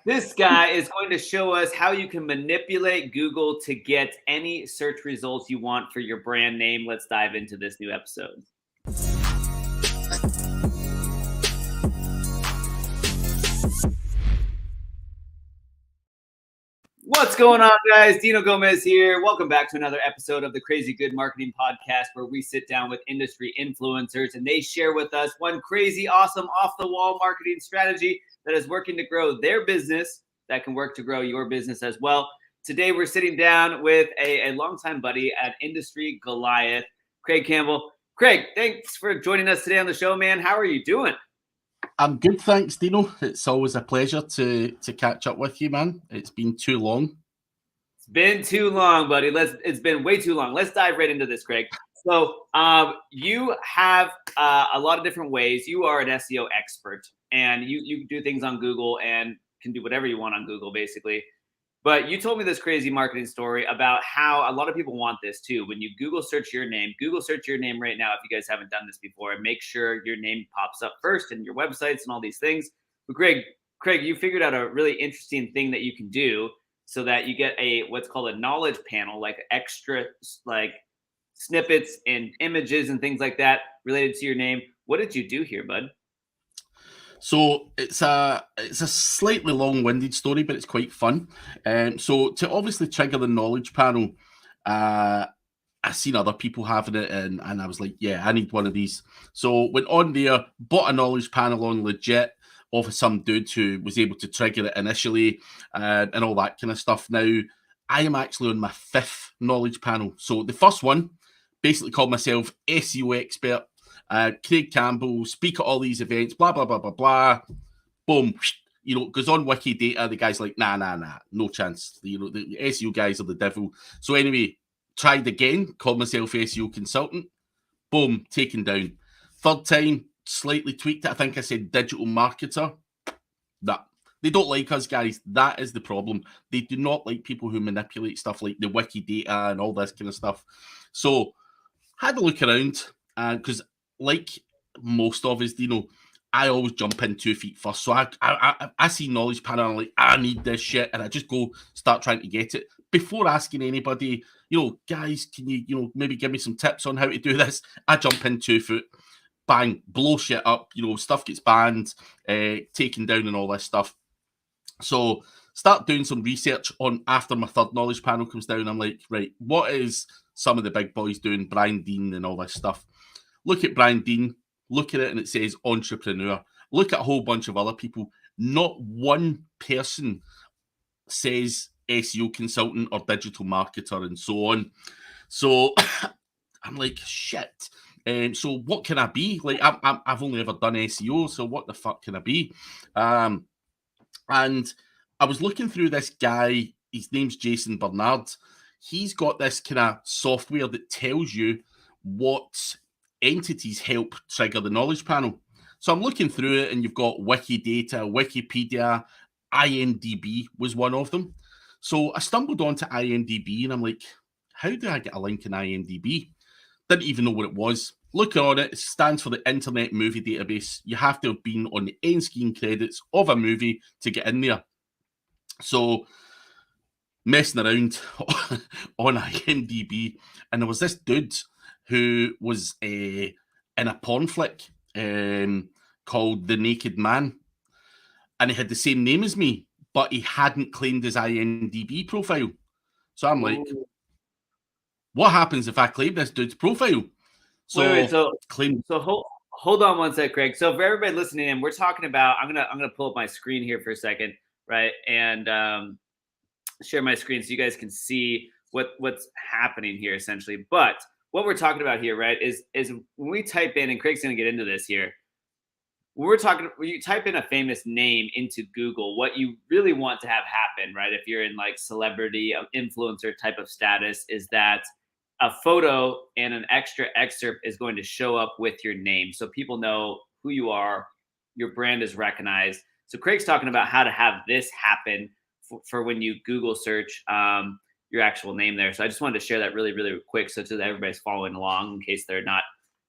This guy is going to show us how you can manipulate Google to get any search results you want for your brand name. Let's dive into this new episode. What's going on, guys? Dino Gomez here. Welcome back to another episode of the Crazy Good Marketing Podcast, where we sit down with industry influencers and they share with us one crazy, awesome, off-the-wall marketing strategy that is working to grow their business that can work to grow your business as well. Today, we're sitting down with a longtime buddy at Industry Goliath, Craig Campbell. Craig, thanks for joining us today on the show, man. How are you doing? I'm good, thanks, Dino. It's always a pleasure to catch up with you, man. It's been too long. It's been too long, buddy. It's been way too long. Let's dive right into this, Craig. So you have a lot of different ways. You are an SEO expert, and you do things on Google and can do whatever you want on Google, basically. But you told me this crazy marketing story about how a lot of people want this too. When you Google search your name right now, if you guys haven't done this before, and make sure your name pops up first in your websites and all these things. But Craig, you figured out a really interesting thing that you can do so that you get what's called a knowledge panel, like extra like snippets and images and things like that related to your name. What did you do here, bud? So it's a slightly long-winded story, but it's quite fun. So to obviously trigger the knowledge panel, I seen other people having it, and I was like, yeah, I need one of these. So went on there, bought a knowledge panel on legit off of some dude who was able to trigger it initially, and all that kind of stuff. Now I am actually on my 5th knowledge panel. So the first one basically called myself SEO Expert. Craig Campbell, speak at all these events, blah, blah, blah, blah, blah. Boom. Goes on Wikidata. The guy's like, nah, no chance. The SEO guys are the devil. So anyway, tried again, called myself SEO consultant. Boom, taken down. Third time, slightly tweaked it. I think I said digital marketer. Nah, they don't like us, guys. That is the problem. They do not like people who manipulate stuff like the Wikidata and all this kind of stuff. So had a look around, because like most of us, I always jump in 2 feet first. So I see knowledge panel, and I'm like, I need this shit, and I just go start trying to get it before asking anybody. Guys, can you maybe give me some tips on how to do this? I jump in 2 foot, bang, blow shit up. Stuff gets banned, taken down, and all this stuff. So start doing some research on after my 3rd knowledge panel comes down. I'm like, right, what is some of the big boys doing? Brian Dean and all this stuff. Look at Brian Dean, look at it, and it says entrepreneur. Look at a whole bunch of other people. Not one person says SEO consultant or digital marketer and so on. So I'm like, shit. So what can I be? Like, I've only ever done SEO, so what the fuck can I be? And I was looking through this guy. His name's Jason Bernard. He's got this kind of software that tells you what entities help trigger the knowledge panel. So I'm looking through it, and you've got Wikidata, Wikipedia, IMDb was one of them. So I stumbled onto IMDb, and I'm like, how do I get a link in IMDb? Didn't even know what it was. Looking on it, it stands for the Internet Movie Database. You have to have been on the end screen credits of a movie to get in there. So messing around on IMDb, and there was this dude who was in a porn flick called The Naked Man, and he had the same name as me, but he hadn't claimed his IMDb profile. So I'm like, what happens if I claim this dude's profile? So hold on one sec, Craig. So for everybody listening in, we're talking about, I'm gonna pull up my screen here for a second, right, and share my screen so you guys can see what's happening here, essentially. But what we're talking about here, right, is when we type in, and Craig's going to get into this here, when you type in a famous name into Google, what you really want to have happen, right, if you're in like celebrity, influencer type of status, is that a photo and an extra excerpt is going to show up with your name. So people know who you are, your brand is recognized. So Craig's talking about how to have this happen for when you Google search your actual name there. So I just wanted to share that really, really quick, so that everybody's following along in case they're not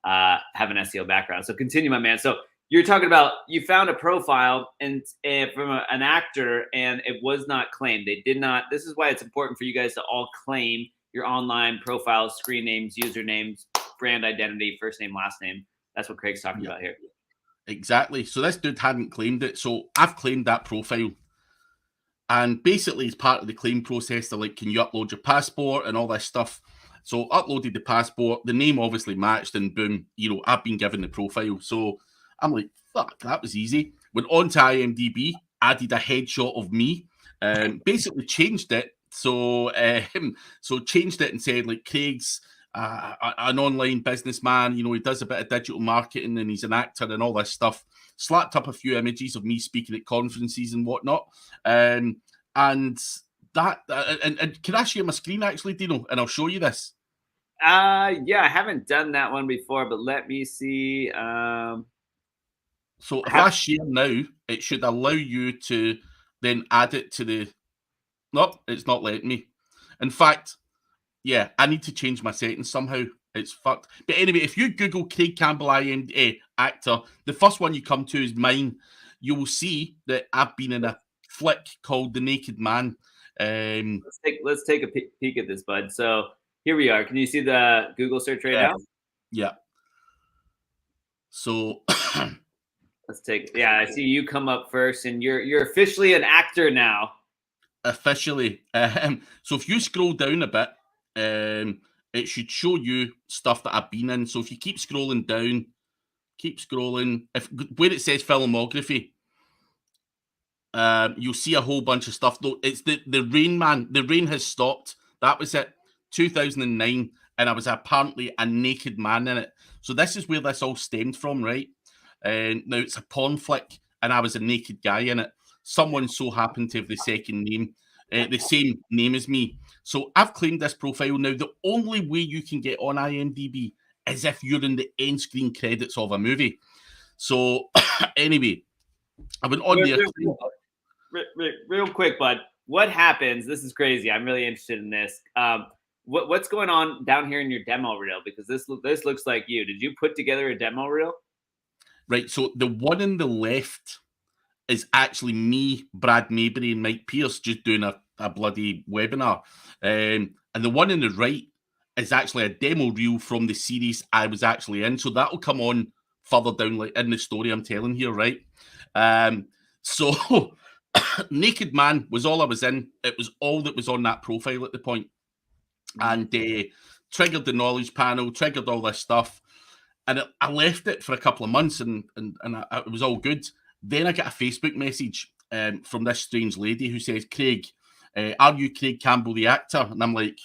have an SEO background. So continue, my man. So You're talking about you found a profile and from an actor, and it was not claimed. They did not. This is why it's important for you guys to all claim your online profiles, screen names, usernames, brand identity, first name, last name. That's what Craig's talking about here. Exactly. So this dude hadn't claimed it. So I've claimed that profile. And basically, as part of the claim process, they're like, can you upload your passport and all this stuff? So uploaded the passport, the name obviously matched, and boom, I've been given the profile. So I'm like, fuck, that was easy. Went on to IMDb, added a headshot of me, basically changed it. So changed it and said, like, Craig's an online businessman, he does a bit of digital marketing and he's an actor and all this stuff. Slapped up a few images of me speaking at conferences and whatnot. And that, and can I share my screen actually, Dino? And I'll show you this. Yeah, I haven't done that one before, but let me see. So if I share now, it should allow you to then add it to the. Nope, it's not letting me. In fact, yeah, I need to change my settings somehow. It's fucked. But anyway, if you Google Craig Campbell actor, the first one you come to is mine. You will see that I've been in a flick called The Naked Man. Let's take a peek at this, bud. So here we are. Can you see the Google search right now? Yeah. So let's take. Yeah, I see you come up first, and you're officially an actor now. Officially. So if you scroll down a bit, it should show you stuff that I've been in. So if you keep scrolling down, where it says filmography, you'll see a whole bunch of stuff. Though it's the Rain Man. The Rain has stopped. That was it, 2009, and I was apparently a naked man in it. So this is where this all stemmed from, right? Now it's a porn flick, and I was a naked guy in it. Someone so happened to have the second name, the same name as me. So I've claimed this profile. Now, the only way you can get on IMDb is if you're in the end screen credits of a movie. So anyway, I went on there. Real quick, bud. What happens? This is crazy. I'm really interested in this. What's going on down here in your demo reel? Because this looks like you. Did you put together a demo reel? Right. So the one on the left is actually me, Brad Maybury, and Mike Pierce just doing a bloody webinar. And the one on the right is actually a demo reel from the series I was actually in. So that'll come on further down, like in the story I'm telling here, right? So Naked Man was all I was in. It was all that was on that profile at the point. And triggered the knowledge panel, triggered all this stuff. And I left it for a couple of months and it was all good. Then I get a Facebook message from this strange lady who says, Craig, are you Craig Campbell, the actor? And I'm like,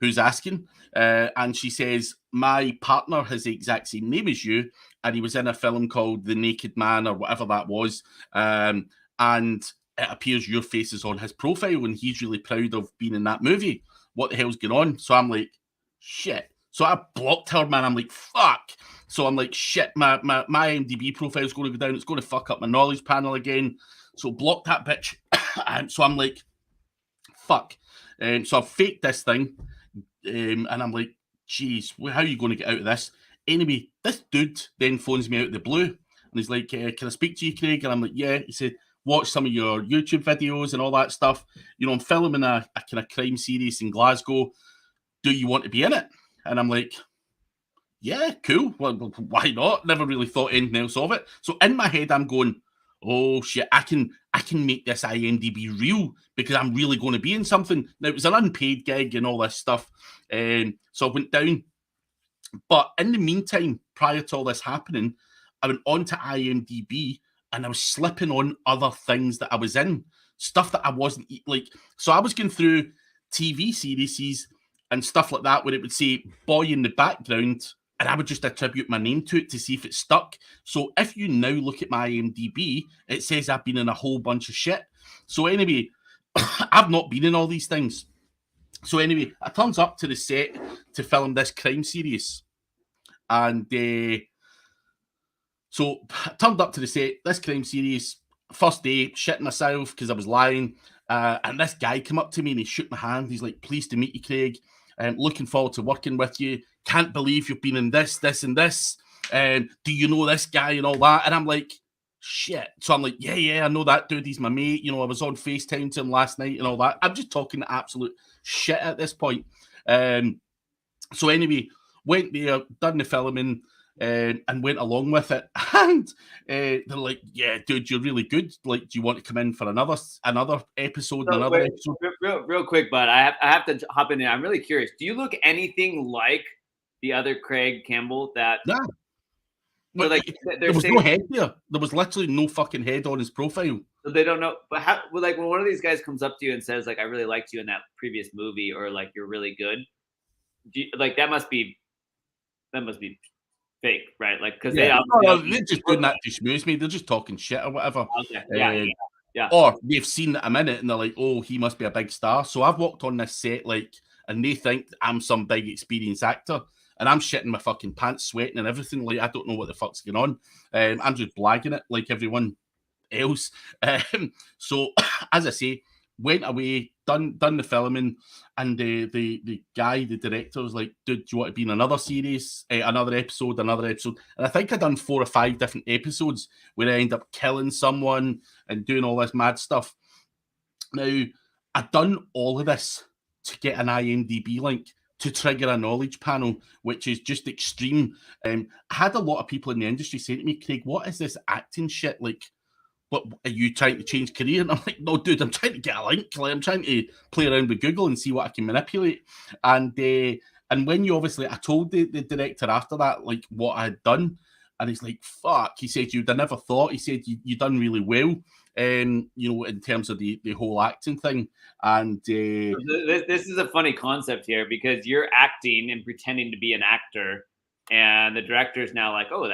who's asking? And she says, my partner has the exact same name as you, and he was in a film called The Naked Man or whatever that was. And it appears your face is on his profile, and he's really proud of being in that movie. What the hell's going on? So I'm like, shit. So I blocked her, man. I'm like, fuck. So I'm like, shit, my IMDb profile is going to go down. It's going to fuck up my knowledge panel again. So block that bitch. And so I'm like, fuck. So I've faked this thing. And I'm like, geez, how are you going to get out of this? Anyway, this dude then phones me out of the blue. And he's like, can I speak to you, Craig? And I'm like, yeah. He said, watch some of your YouTube videos and all that stuff. I'm filming a kind of crime series in Glasgow. Do you want to be in it? And I'm like, yeah, cool. Well, why not? Never really thought anything else of it. So in my head, I'm going, oh shit, I can make this IMDb real because I'm really going to be in something. Now, it was an unpaid gig and all this stuff. So I went down. But in the meantime, prior to all this happening, I went on to IMDb and I was slipping on other things that I was in. Stuff that I wasn't like. So I was going through TV series and stuff like that where it would say boy in the background, and I would just attribute my name to it to see if it stuck. So if you now look at my IMDb, it says I've been in a whole bunch of shit. So anyway, I've not been in all these things. So anyway, I turns up to the set to film this crime series. And so I turned up to the set, this crime series, first day, shitting myself because I was lying. And this guy came up to me and he shook my hand. He's like, pleased to meet you, Craig. Looking forward to working with you. Can't believe you've been in this, and this. Do you know this guy and all that? And I'm like, shit. So I'm like, yeah, I know that dude. He's my mate. I was on FaceTime to him last night and all that. I'm just talking absolute shit at this point. So anyway, went there, done the filming, and went along with it. And they're like, yeah, dude, you're really good. Like, do you want to come in for another episode and another episode? Real quick, bud. I have to hop in there. I'm really curious. Do you look anything like the other Craig Campbell that Yeah. So But like there was no head there. There was literally no fucking head on his profile. So they don't know. But how? Like when one of these guys comes up to you and says, like, "I really liked you in that previous movie," or like, "You're really good," like that must be fake, right? Like because they're just doing that to schmooze me. They're just talking shit or whatever. Okay. Yeah. Or they've seen that I'm in it and they're like, "Oh, he must be a big star." So I've walked on this set and they think I'm some big experienced actor. And I'm shitting my fucking pants, sweating and everything. Like, I don't know what the fuck's going on. I'm just blagging it like everyone else. So, as I say, went away, done the filming, and the guy, the director, was like, dude, do you want to be in another series, another episode? And I think I'd done 4 or 5 different episodes where I end up killing someone and doing all this mad stuff. Now, I'd done all of this to get an IMDb link to trigger a knowledge panel, which is just extreme. I had a lot of people in the industry saying to me, Craig, what is this acting shit? Like, what are you trying to change career? And I'm like, no, dude, I'm trying to get a link. Like, I'm trying to play around with Google and see what I can manipulate. And when you I told the director after that, like, what I had done. And he's like, fuck. He said, you'd have never thought. He said, you done really well. In terms of the whole acting thing. And this is a funny concept here because you're acting and pretending to be an actor, and the director's now like, "Oh,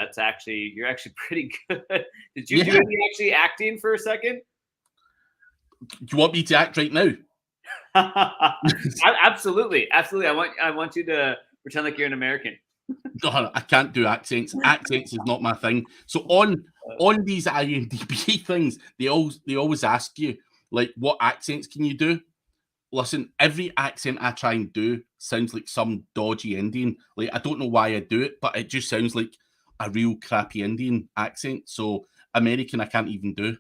you're actually pretty good." Did you do any actually acting for a second? Do you want me to act right now? Absolutely. I want you to pretend like you're an American. No, I can't do accents. Accents is not my thing. So on these IMDb things, they always ask you, like, what accents can you do? Listen, every accent I try and do sounds like some dodgy Indian. Like, I don't know why I do it, but it just sounds like a real crappy Indian accent. So American, I can't even do.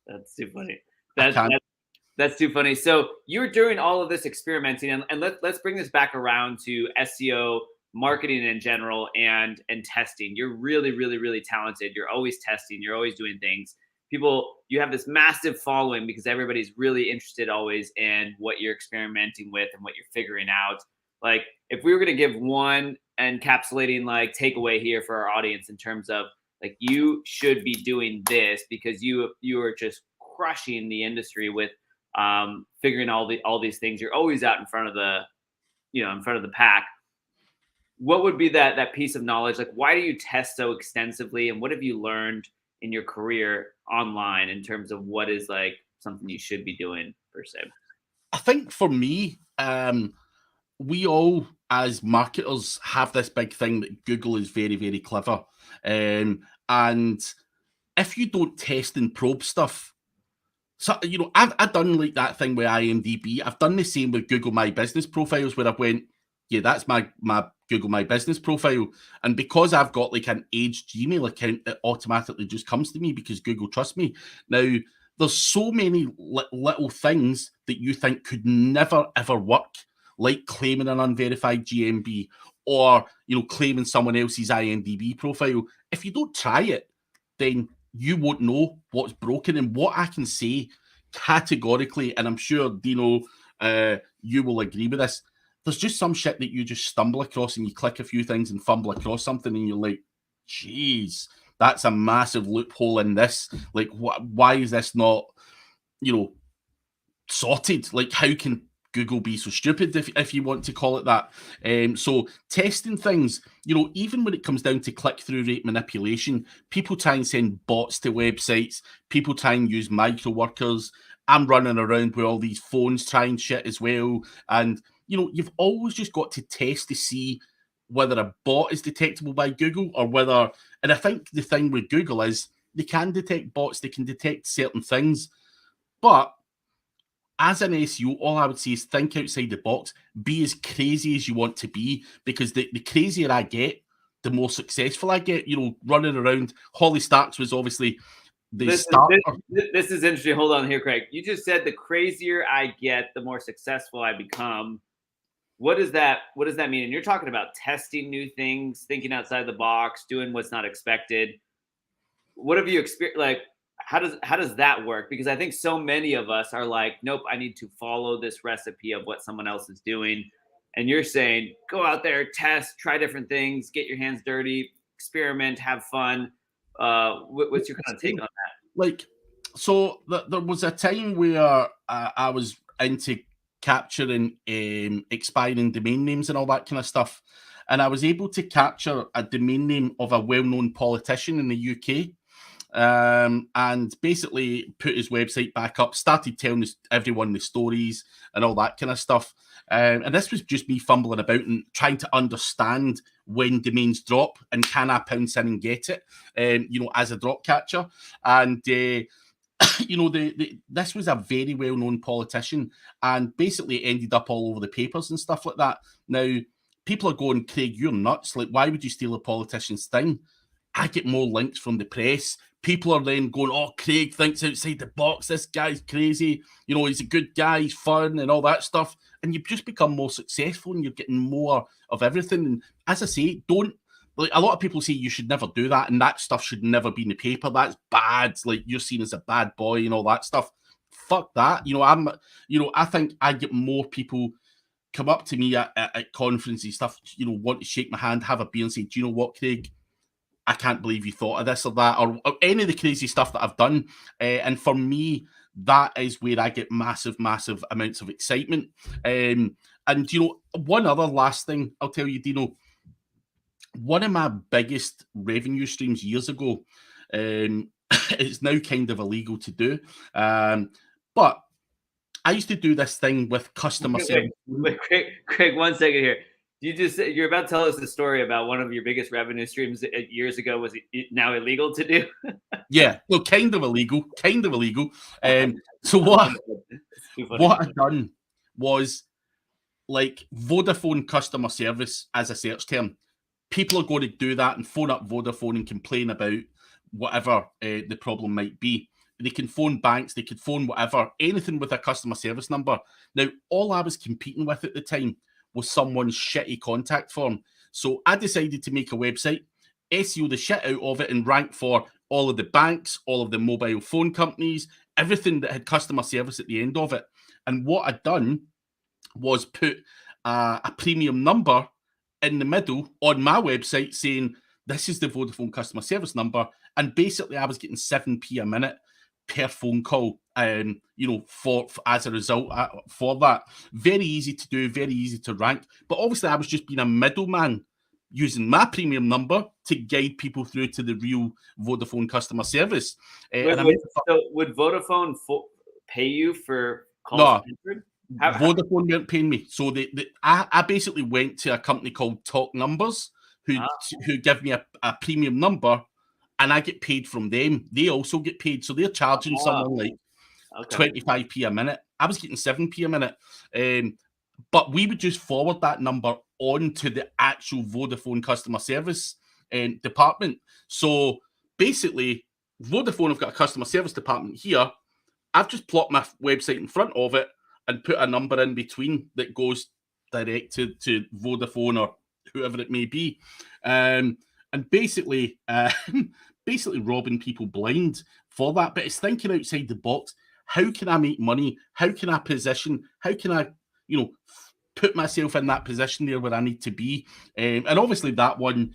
That's too funny. That's too funny. So you're doing all of this experimenting, and let's bring this back around to SEO marketing in general and testing. You're really, really, really talented. You're always testing. You're always doing things. You have this massive following because everybody's really interested always in what you're experimenting with and what you're figuring out. Like, if we were going to give one encapsulating like takeaway here for our audience in terms of like, you should be doing this because you are just crushing the industry with figuring all these things. You're always out in front of the pack. What would be that piece of knowledge? Like, why do you test so extensively, and what have you learned in your career online in terms of what is like something you should be doing per se? I think for me, we all as marketers have this big thing that Google is very, very clever. And if you don't test and probe stuff, so, I've done like that thing with IMDb. I've done the same with Google My Business profiles where I've went, yeah, that's my Google My Business profile. And because I've got like an aged Gmail account, it automatically just comes to me because Google trusts me. Now, there's so many little things that you think could never, ever work, like claiming an unverified GMB or, claiming someone else's IMDb profile. If you don't try it, then you won't know what's broken. And what I can say categorically, and I'm sure, Dino, you will agree with this, there's just some shit that you just stumble across and you click a few things and fumble across something and you're like, geez, that's a massive loophole in this. Like, why is this not, sorted? Like, how can Google be so stupid, if you want to call it that? So testing things, even when it comes down to click-through rate manipulation, people try and send bots to websites, people try and use micro workers. I'm running around with all these phones trying shit as well. And, you've always just got to test to see whether a bot is detectable by Google or whether, and I think the thing with Google is they can detect bots, they can detect certain things, but as an SEO, all I would say is think outside the box, be as crazy as you want to be, because the crazier I get, the more successful I get. Running around. Holly Starks was obviously the This starter. this is interesting. Hold on here, Craig. You just said the crazier I get, the more successful I become. What does that mean? And you're talking about testing new things, thinking outside the box, doing what's not expected. What have you experienced? Like, how does that work? Because I think so many of us are like, nope, I need to follow this recipe of what someone else is doing. And you're saying, go out there, test, try different things, get your hands dirty, experiment, have fun. What's your kind of take on that? Like, so there was a time where I was into capturing expiring domain names and all that kind of stuff. And I was able to capture a domain name of a well-known politician in the UK. And basically put his website back up, started telling everyone the stories and all that kind of stuff. And this was just me fumbling about and trying to understand when domains drop and can I pounce in and get it, as a drop catcher. And this was a very well-known politician and basically ended up all over the papers and stuff like that. Now, people are going, Craig, you're nuts. Like, why would you steal a politician's thing? I get more links from the press. People are then going, oh, Craig thinks outside the box. This guy's crazy. He's a good guy. He's fun and all that stuff. And you just become more successful and you're getting more of everything. And as I say, a lot of people say you should never do that and that stuff should never be in the paper. That's bad. Like, you're seen as a bad boy and all that stuff. Fuck that. I think I get more people come up to me at conferences, stuff, want to shake my hand, have a beer and say, do you know what, Craig? I can't believe you thought of this or that, or any of the crazy stuff that I've done. And for me, that is where I get massive, massive amounts of excitement. And, one other last thing I'll tell you, Dino, one of my biggest revenue streams years ago, it's now kind of illegal to do. But I used to do this thing with customer service. Craig, 1 second here. You're about to tell us the story about one of your biggest revenue streams years ago was now illegal to do. Yeah, well, kind of illegal. So what I done was, like, Vodafone customer service as a search term. People are going to do that and phone up Vodafone and complain about whatever the problem might be. They can phone banks, they could phone whatever, anything with a customer service number. Now, all I was competing with at the time was someone's shitty contact form. So I decided to make a website, SEO the shit out of it, and rank for all of the banks, all of the mobile phone companies, everything that had customer service at the end of it. And what I'd done was put a premium number in the middle on my website saying, this is the Vodafone customer service number. And basically I was getting 7p a minute per phone call, for as a result for that. Very easy to do, very easy to rank. But obviously I was just being a middleman using my premium number to guide people through to the real Vodafone customer service. So would Vodafone pay you for calls? No, Vodafone weren't paying me. So I basically went to a company called Talk Numbers who give me a premium number, and I get paid from them. They also get paid. So they're charging someone like 25p a minute. I was getting 7p a minute. But we would just forward that number on to the actual Vodafone customer service department. So basically, Vodafone have got a customer service department here. I've just plopped my website in front of it and put a number in between that goes direct to Vodafone or whoever it may be. And basically robbing people blind for that. But it's thinking outside the box. How can I make money? How can I position? How can I, put myself in that position there where I need to be? And obviously that one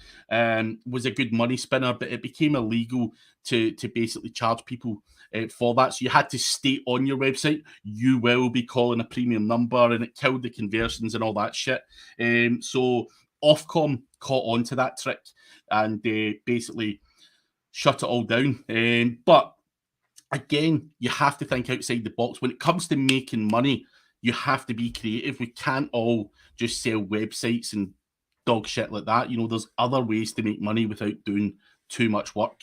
was a good money spinner, but it became illegal to basically charge people for that. So you had to state on your website, you will be calling a premium number, and it killed the conversions and all that shit. So Ofcom caught on to that trick and basically shut it all down. But again, you have to think outside the box. When it comes to making money, you have to be creative. We can't all just sell websites and dog shit like that. There's other ways to make money without doing too much work.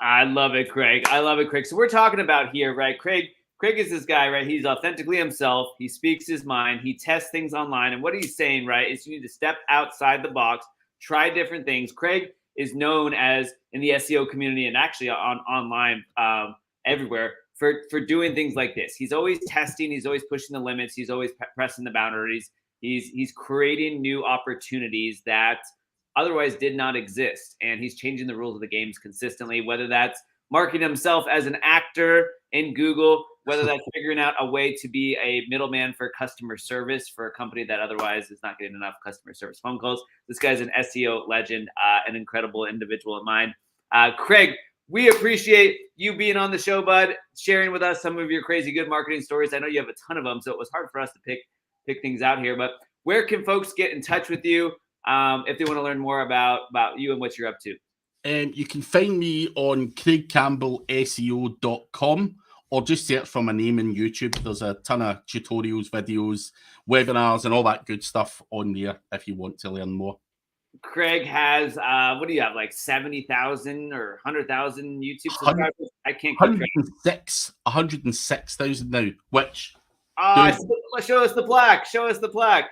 I love it, Craig. So we're talking about here, right? Craig is this guy, right? He's authentically himself. He speaks his mind. He tests things online. And what he's saying, right, is you need to step outside the box, try different things. Craig is known as in the SEO community and actually online everywhere for doing things like this. He's always testing. He's always pushing the limits. He's always pressing the boundaries. He's creating new opportunities that otherwise did not exist. And he's changing the rules of the games consistently, whether that's marketing himself as an actor in Google, whether that's figuring out a way to be a middleman for customer service for a company that otherwise is not getting enough customer service phone calls. This guy's an SEO legend, an incredible individual of mine. Craig, we appreciate you being on the show, bud, sharing with us some of your crazy good marketing stories. I know you have a ton of them, so it was hard for us to pick things out here. But where can folks get in touch with you if they want to learn more about you and what you're up to? You can find me on craigcampbellseo.com or just search for my name in YouTube. There's a ton of tutorials, videos, webinars, and all that good stuff on there if you want to learn more. Craig has, what do you have, like 70,000 or 100,000 YouTube subscribers? I can't keep track. 106,000 now, which... show us the plaque. Show us the plaque.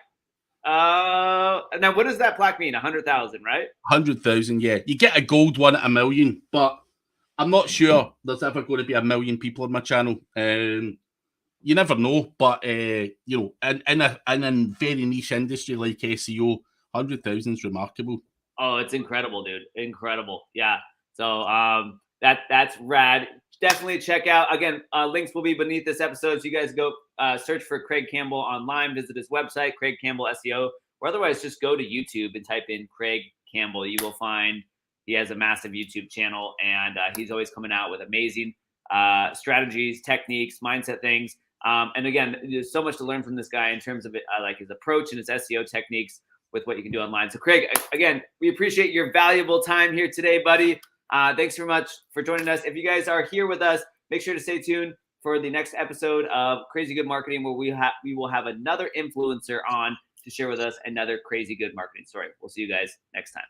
Now, what does that plaque mean? 100,000, right? 100,000, yeah. You get a gold one at 1 million, but I'm not sure there's ever going to be 1 million people on my channel. You never know, but you know, in a very niche industry like SEO, 100,000 is remarkable. Oh, it's incredible, dude. Incredible. Yeah. So that's rad. Definitely check out. Again, links will be beneath this episode. So you guys go search for Craig Campbell online, visit his website, Craig Campbell SEO, or otherwise just go to YouTube and type in Craig Campbell. You will find he has a massive YouTube channel, and he's always coming out with amazing strategies, techniques, mindset things. And again, there's so much to learn from this guy in terms of like his approach and his SEO techniques with what you can do online. So Craig, again, we appreciate your valuable time here today, buddy. Thanks very much for joining us. If you guys are here with us, make sure to stay tuned for the next episode of Crazy Good Marketing, where we will have another influencer on to share with us another crazy good marketing story. We'll see you guys next time.